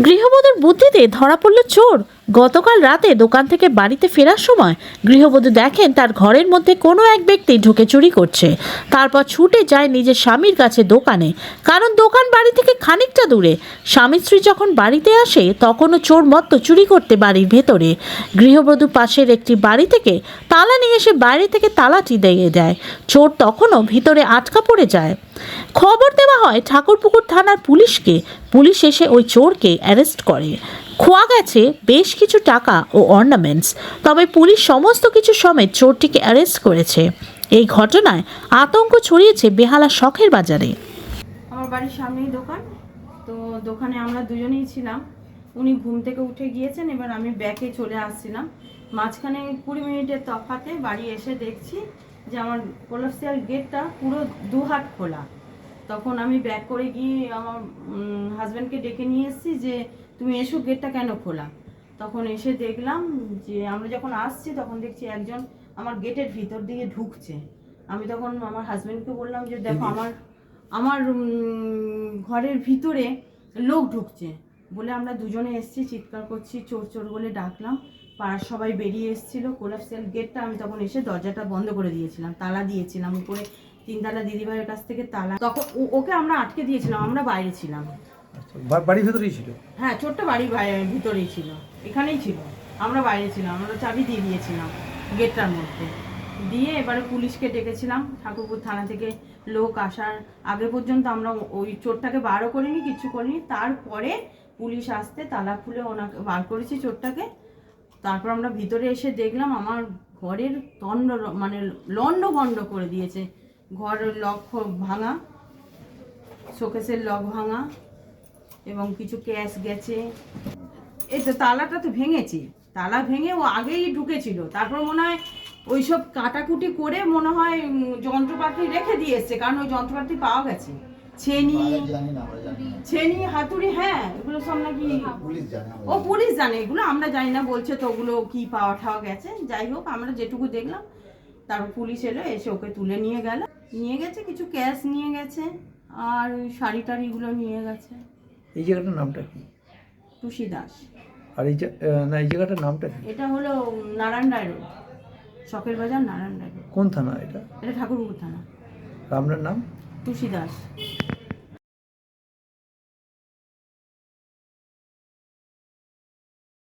গৃহবধূর বুদ্ধিতে ধরা পড়ল চোর। গতকাল রাতে দোকান থেকে বাড়িতে ফেরার সময় গৃহবধূ দেখেন তার ঘরের মধ্যে কোনো এক ব্যক্তি ঢুকে চুরি করছে। তারপর ছুটে যায় নিজের স্বামীর কাছে দোকানে, কারণ দোকান বাড়ি থেকে খানিকটা দূরে। স্বামী স্ত্রী যখন বাড়িতে আসে তখনও চোর মত্ত চুরি করতে বাড়ির ভেতরে। গৃহবধূ পাশের একটি বাড়ি থেকে তালা নিয়ে এসে বাইরে থেকে তালাটি দিয়ে দেয়। চোর তখনও ভিতরে আটকা পড়ে যায়। খবর দেওয়া হয় ঠাকুরপুকুর থানার পুলিশকে। পুলিশ এসে ওই চোরকে অ্যারেস্ট করে। খোয়া গেছে বেশ কিছু টাকা ও অর্নামেন্টস, তবে পুলিশ সমস্ত কিছু সমেত চোরটিকে অ্যারেস্ট করেছে। এই ঘটনায় আতঙ্ক ছড়িয়েছে বেহালা শখের বাজারে। আমার বাড়ির সামনেই দোকান, তো দোকানে আমরা দুজনেই ছিলাম। উনি ঘুম থেকে উঠে গিয়েছেন, এবার আমি ব্যাকে চলে আসছিলাম। মাঝখানে 20 মিনিটের তফাতে বাড়ি এসে দেখছি যে আমার কোলাপসিয়াল গেটটা পুরো 2 হাত খোলা। তখন আমি ব্যাক করে গিয়ে আমার হাজব্যান্ডকে ডেকে নিয়ে এসেছি যে তুমি এসো, গেটটা কেন খোলা। তখন এসে দেখলাম যে আমরা যখন আসছি তখন দেখছি একজন আমার গেটের ভিতর দিয়ে ঢুকছে। আমি তখন আমার হাজব্যান্ডকে বললাম যে দেখো আমার আমার ঘরের ভিতরে লোক ঢুকছে বলে আমরা দুজনে এসেছি, চিৎকার করছি, চোর চোর বলে ডাকলাম। পাড়ার সবাই বেরিয়ে এসেছিলো। কোলাপসিয়াল গেটটা আমি তখন এসে দরজাটা বন্ধ করে দিয়েছিলাম, তালা দিয়েছিলাম উপরে 3 তালা দিদিভাইয়ের কাছ থেকে তালা। তখন ওকে আমরা আটকে দিয়েছিলাম, আমরা বাইরে ছিলাম। বাড়ির ভেতরেই ছিল? হ্যাঁ, ছোট্ট বাড়ির ভিতরেই ছিল, এখানেই ছিল। আমরা বাইরে ছিলাম, আমরা চাবি দিয়ে দিয়েছিলাম গেটটার মধ্যে দিয়ে। এবারে পুলিশকে ডেকেছিলাম, ঠাকুরপুর থানা থেকে লোক আসার আগে পর্যন্ত আমরা ওই চোরটাকে বারও করিনি, কিছু করিনি। তারপরে পুলিশ আসতে তালা খুলে ওনাকে বার করেছি চোরটাকে। তারপর আমরা ভিতরে এসে দেখলাম আমার ঘরের লন্ড ভন্ড করে দিয়েছে। ঘরের লক ভাঙা, শোকেসের লক ভাঙা এবং কিছু ক্যাশ গেছে। এই তো তালাটা তো ভেঙেছি, তালা ভেঙে ও আগেই ঢুকেছিল। তারপর মনে হয় ওইসব কাটাকুটি করে মনে হয় যন্ত্রপাতি রেখে দিয়ে এসছে, কারণ ওই যন্ত্রপাতি পাওয়া গেছে। ছেনি হাতুড়ি, হ্যাঁ এগুলো সব নাকি পুলিশ জানে, এগুলো আমরা জানি না। বলছে তো ওগুলো কি পাওয়া ঠাওয়া গেছে। যাই হোক, আমরা যেটুকু দেখলাম। তারপর পুলিশ এলো, এসে ওকে তুলে নিয়ে গেছে, কিছু ক্যাশ নিয়ে গেছে আর শাড়ি টাড়িগুলো নিয়ে গেছে। এই জায়গাটার নামটা কি? টুসি দাস। আর এই জায়গাটার নামটা কি? এটা হলো নারায়ণ রায় রোড, শখের বাজার, নারায়ণ রায় রোড। কোন থানা এটা? এটা ঠাকুরপুকুর থানা। আপনার নাম? টুসি দাস।